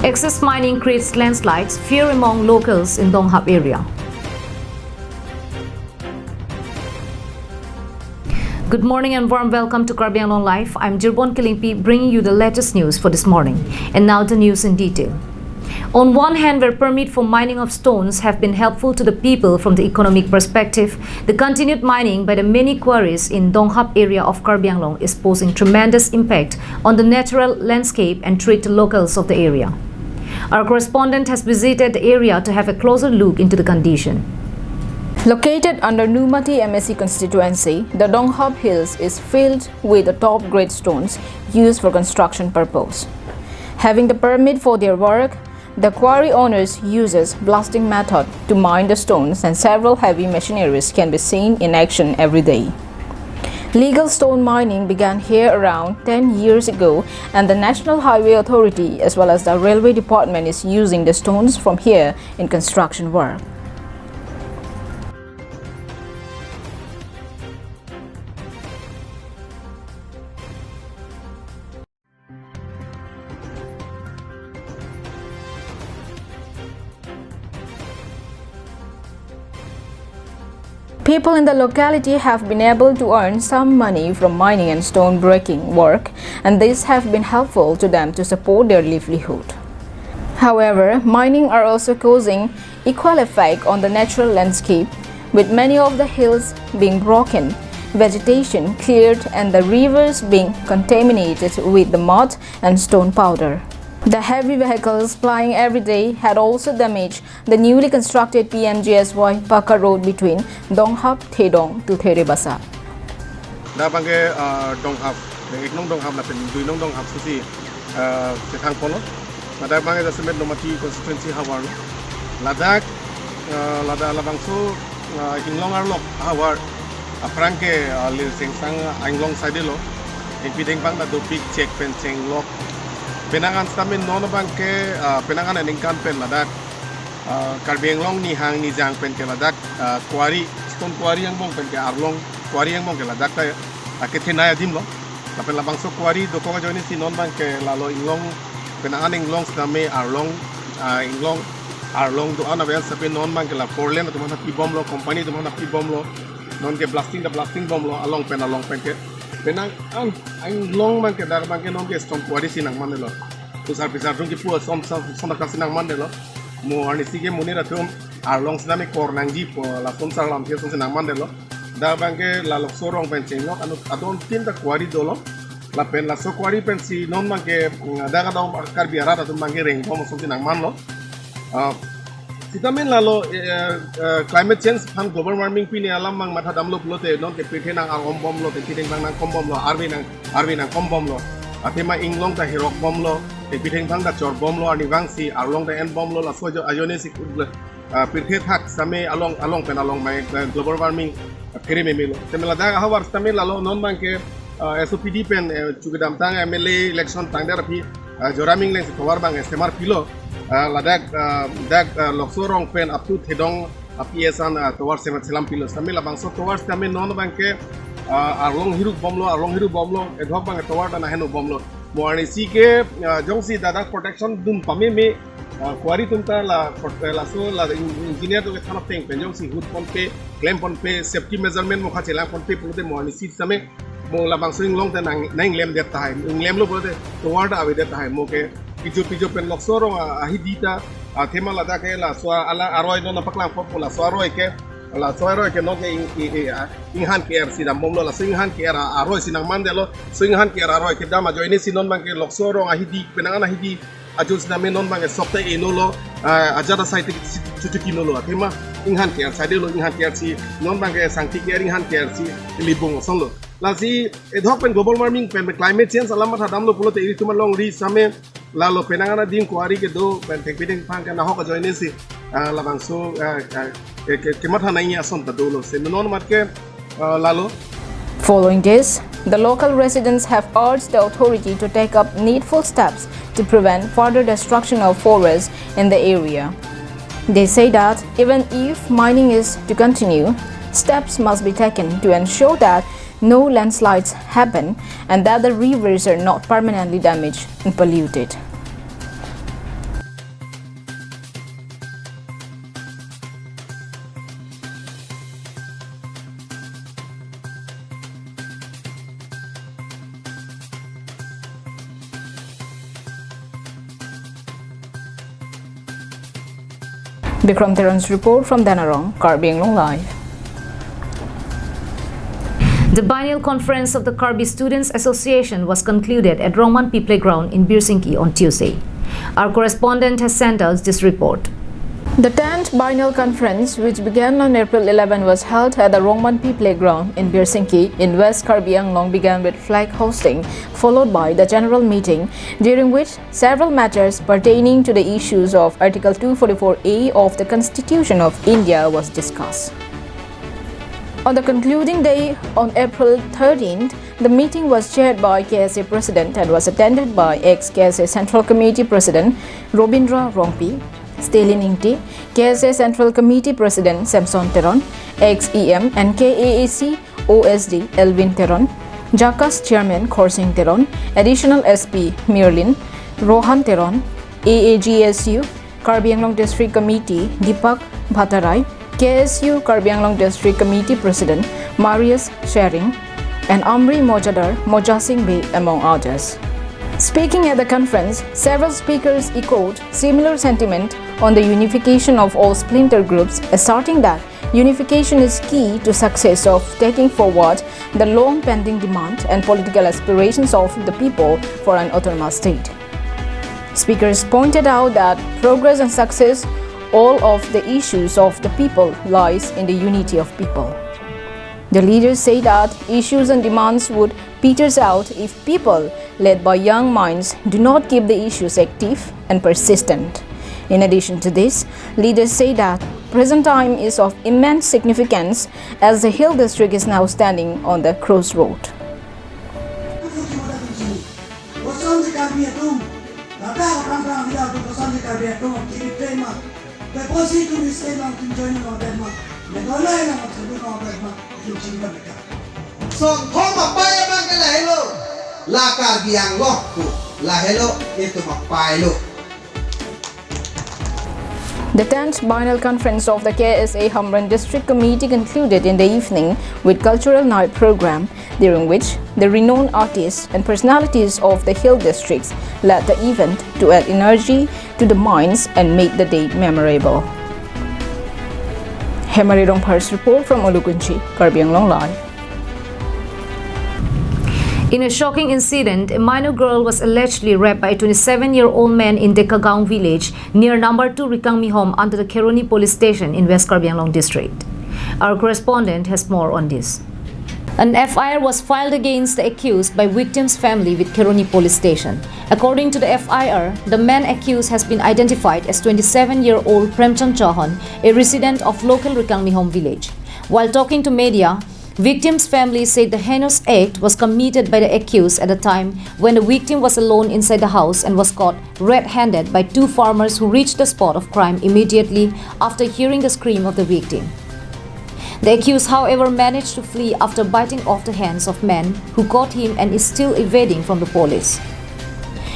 Excess mining creates landslides, fear among locals in Donghap area. Good morning and warm welcome to KIRBY Live. I'm Jirbon Kilimpi bringing you the latest news for this morning. And now the news in detail. On one hand, where permit for mining of stones have been helpful to the people from the economic perspective, the continued mining by the many quarries in Donghap area of KIRBY is posing tremendous impact on the natural landscape and treat the locals of the area. Our correspondent has visited the area to have a closer look into the condition. Located under Numati MSC constituency, the Donghap Hills is filled with the top-grade stones used for construction purpose. Having the permit for their work, the quarry owners uses blasting method to mine the stones, and several heavy machineries can be seen in action every day. Legal stone mining began here around 10 years ago, and the National Highway Authority as well as the Railway Department is using the stones from here in construction work. People in the locality have been able to earn some money from mining and stone breaking work, and this have been helpful to them to support their livelihood. However, mining are also causing equal effect on the natural landscape, with many of the hills being broken, vegetation cleared, and the rivers being contaminated with the mud and stone powder. The heavy vehicles plying every day had also damaged the newly constructed PMGSY Paka road between Donghap Thedong to Therebasa. Dapange Donghap, Eknong Donghap na Duinong Donghap Susi Setang Polo. Dapange the Cement Nomati constituency Hawar. Ladak Lada Labangso Inglong Arlok Hawar. Franke Lil Seng Sang Anglong Sadilo. Impiding Bang na do big check fencing lock. Penangan stamin nono bangke penangan aning kan pen ladak KIRBY ni hang ni jang pen ke ladak quarry stone quarry yang bong pen ke arlong quarry yang bong ke ladak ta akete na yadim lo tapen labang so quarry do ko joini si non bangke lalo inglong penangan inglong stame arlong do ana bel sape non bangke la porlen to mana pi bom lo company to mana pi bom lo non ke blasting bom lo along pen ke penang ang long man ke dar man ke non ke stone quarry sinang man lo to sar pisar rung ke pu som ka sinang man lo mo ani sige moni ra thum long siname kor nang ji po la som sar lam ke som sinang man lo da bang ke la lok sorong pen cheng lo anu adon tin da quarry do lo la pen la so quarry pen si non man ke da ga dom KIRBY ara to man ke reng ko som sinang man lo Sitamin lalo climate change pan global warming pini alam mang mata damlo pulote non ke pithe nang ang bom lo te piteng bang nang kom bom lo army nang kom bom lo atima inglong ta hirok bom lo te piteng bang da chor bom lo ani bang si arlong ta en bom lo la sojo ajone si pithe thak same along pen along mai global warming kere me melo temela da hawar stamil lalo non bang ke SOPD pen chugdam tang MLA election tang der pi joraming leng towar bang estemar pilo ladak loksorong pen up to Thedong apiesan towar selam pilo sambil abang so towar sambil non bangke arlong hiru bomlo edhok bang towar dan henu bomlo moani si ke jongsi dadak protection dum pame me quarry tumta la so la engineer to kind of thing pen jongsi hood pon pe claim pon pe safety measurement mo kha chelang pon pe pulote moani si same mo la bang so inglong ta nang lem det tai inglem lo pulote towar da ave det tai mo ke pijo pen loksorong ahidita tema la da ke la so ala aroi no na paklang pop la so aroi ke no ke inhan ke er sidam bomlo la sinhan ke era aroi sinang mandelo sinhan ke era aroi ke dama joini sinon bang ke loksorong ahidi penangan ahidi ajus na menon bang sokte enolo ajada site chutuki nolo tema inhan ke er side lo inhan ke er si non bang ke sangti ke inhan ke er si libong sonlo la si edhok pen global warming pen climate change alamat hadam lo pulo te iri tuman long ri same lalo penangana din quarry ke do pen tekpiding pang ke na ho ka joini si labang so ke matha nai ason ta do lo se non mat ke lalo. Following this, the local residents have urged the authority to take up needful steps to prevent further destruction of forests in the area. They say that even if mining is to continue, steps must be taken to ensure that no landslides happen and that the rivers are not permanently damaged and polluted. Bikram Theron's report from Danarong, KIRBY Live. The biennial conference of the KIRBY Students Association was concluded at Roman P Playground in Birsinki on Tuesday. Our correspondent has sent us this report. The 10th biennial conference, which began on April 11, was held at the Roman P Playground in Birsinki in West KIRBY Anglong, began with flag hosting, followed by the general meeting, during which several matters pertaining to the issues of Article 244A of the Constitution of India was discussed. On the concluding day, on April 13th, the meeting was chaired by KSA President and was attended by ex-KSA Central Committee President Robindra Rongpi, Stalin Ingti, KSA Central Committee President Samson Theron, ex-EM and KAAC OSD Elvin Theron, JACAS Chairman Khorsing Theron, Additional SP Mirlin, Rohan Theron, AAGSU, KIRBY Anglong District Committee Deepak Bhattarai, KSU KIRBY Anglong District Committee President Marius Sharing, and Amri Mojadar Mojasing Bey, among others. Speaking at the conference, several speakers echoed similar sentiment on the unification of all splinter groups, asserting that unification is key to success of taking forward the long-pending demand and political aspirations of the people for an autonomous state. Speakers pointed out that progress and success, all of the issues of the people lies in the unity of people. The leaders say that issues and demands would peters out if people, led by young minds, do not keep the issues active and persistent. In addition to this, leaders say that present time is of immense significance as the Hill District is now standing on the crossroad. So, kung mapaya man ka lahilo, la KIRBY Anglong ku lahilo itu mapaylo. The 10th biennial conference of the KSA Hamran District Committee concluded in the evening with cultural night program, during which the renowned artists and personalities of the Hill Districts led the event to add energy to the minds and make the date memorable. Hemari Rongpar's report from Olukunchi, KIRBY Live. In a shocking incident, a minor girl was allegedly raped by a 27-year-old man in Dekagaon village near number 2 Rikangmihom under the Keroni police station in West KIRBY Anglong district. Our correspondent has more on this. An FIR was filed against the accused by victim's family with Keroni police station. According to the FIR, the man accused has been identified as 27-year-old Premchand Chauhan, a resident of local Rikangmihom village. While talking to media, victim's family said the heinous act was committed by the accused at a time when the victim was alone inside the house and was caught red-handed by two farmers who reached the spot of crime immediately after hearing the scream of the victim. The accused, however, managed to flee after biting off the hands of men who caught him and is still evading from the police.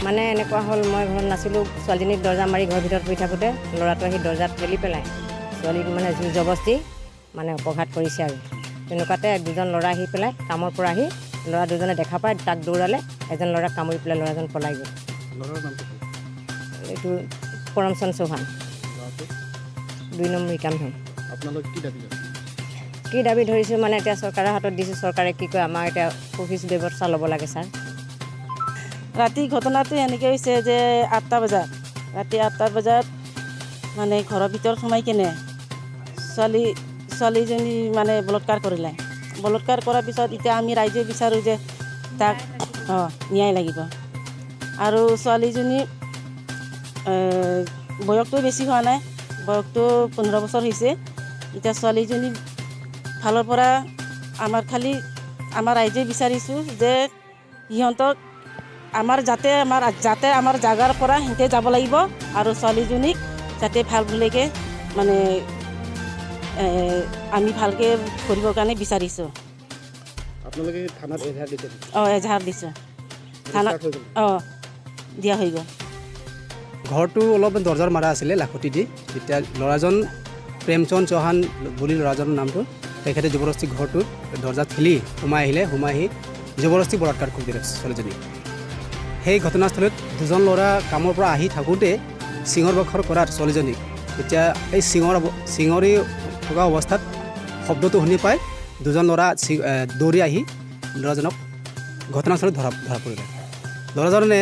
মানে এনেকুৱা হল মই ঘৰত নাছিলো ছোৱালীজনীক দৰ্জা মাৰি ঘৰৰ ভিতৰত শুই থাকোতে ল'ৰাটো আহি দৰ্জাত ঠেলি পেলাই ছোৱালীক মানে জবৰদস্তি মানে অপঘাত কৰিছে আৰু তেনেকুৱাতে দুজন ল'ৰা আহি পেলাই কামৰ পৰা আহি ল'ৰা দুজনে দেখা পায় তাক দৌৰালে এজন ল'ৰাক কামুৰি পেলাই ল'ৰাজন পলাই গ'ল ল'ৰাৰ নাম কি এইটো পৰমচন্দ চৌহান 2 নম্বৰ ৰিকাম হয় আপোনালোক কি দাবী ধৰিছে মানে এতিয়া চৰকাৰৰ হাতত দিছে চৰকাৰে কি কয় আমাৰ এটা অফিচ ব্যৱস্থা ল'ব লাগে স্যাৰ ৰাতি ঘটনাটো এনেকৈ হৈছে যে 8টা বজাত ৰাতি 8টা বজাত মানে ঘৰৰ ভিতৰত সোমাই কেনে ছোৱালীজনী মানে বলৎকাৰ কৰিলে বলৎকাৰ কৰাৰ পিছত এতিয়া আমি ৰাইজে বিচাৰোঁ যে তাক ন্যায় লাগিব আৰু ছোৱালীজনী বয়সটো বেছি হোৱা নাই বয়সটো 15 বছৰ হৈছে এতিয়া ছোৱালীজনী ফালৰ পৰা আমাৰ ৰাইজে বিচাৰিছোঁ যে ইহঁতক আমাৰ যাতে আমাৰ জাগাৰ পৰা হিতে যাব লাগিব আৰু ছোৱালীজনীক যাতে ভাল ভুলেকে মানে আমি ভালকে কৰিবৰ কাৰণে বিচাৰিছোঁ আপোনালোকে থানাত এজাহাৰ দিছে এজাহাৰ দিছে থানাত দিয়া হৈ গ'ল ঘৰটো অলপ দৰ্জাৰ মাৰা আছিলে লাখতি দি তেতিয়া ল'ৰাজন প্ৰেমচন্দ চৌহান বুলি ল'ৰাজনৰ নামটো তেখেতে জবৰদস্তি ঘৰটো দৰ্জা ঠেলি সোমাই আহি জবৰদস্তি বলাৎকাৰ কৰি দিলে ছোৱালীজনী সেই ঘটনাস্থলীত দুজন ল'ৰা কামৰ পৰা আহি থাকোঁতে চিঙৰ বাখৰ কৰাত ছোৱালীজনীক এতিয়া এই চিঙৰি থকা অৱস্থাত শব্দটো শুনি পাই দুজন ল'ৰা দৌৰি আহি ল'ৰাজনক ঘটনাস্থলত ধৰা পৰিলে। ল'ৰাজনে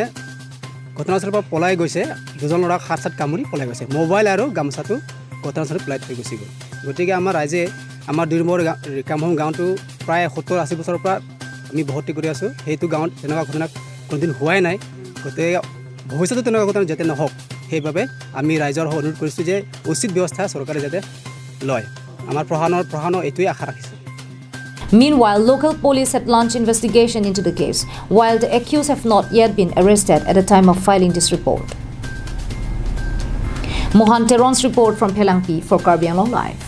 ঘটনাস্থলৰ পৰা পলাই গৈছে, দুজন ল'ৰাক হাত চাত কামুৰি পলাই গৈছে। মোবাইল আৰু গামোচাটো ঘটনাস্থলত পেলাই থৈ গুচি গ'ল। গতিকে আমাৰ ৰাইজে আমাৰ 2 নম্বৰ কামহোম গাঁৱটো প্ৰায় 70-80 বছৰৰ পৰা আমি বসতি কৰি আছোঁ। সেইটো গাঁৱত তেনেকুৱা ঘটনা কোনোদিন হোৱাই নাই। গতিকে ভৱিষ্যতে তেনেকুৱা ঘটনা যাতে নহওক, সেইবাবে আমি ৰাইজৰ অনুৰোধ কৰিছোঁ যে উচিত ব্যৱস্থা চৰকাৰে যাতে লয়। আমাৰ প্ৰশাসনৰ এইটোৱে আশা ৰাখিছোঁ। Meanwhile, local police had launched investigation into the case, while the accused have not yet been arrested at the time of filing this report. Mohan Teron's report from Phelangpi for KIRBY Live.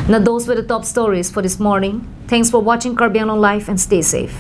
Now those were the top stories for this morning. Thanks for watching KIRBY Live and stay safe.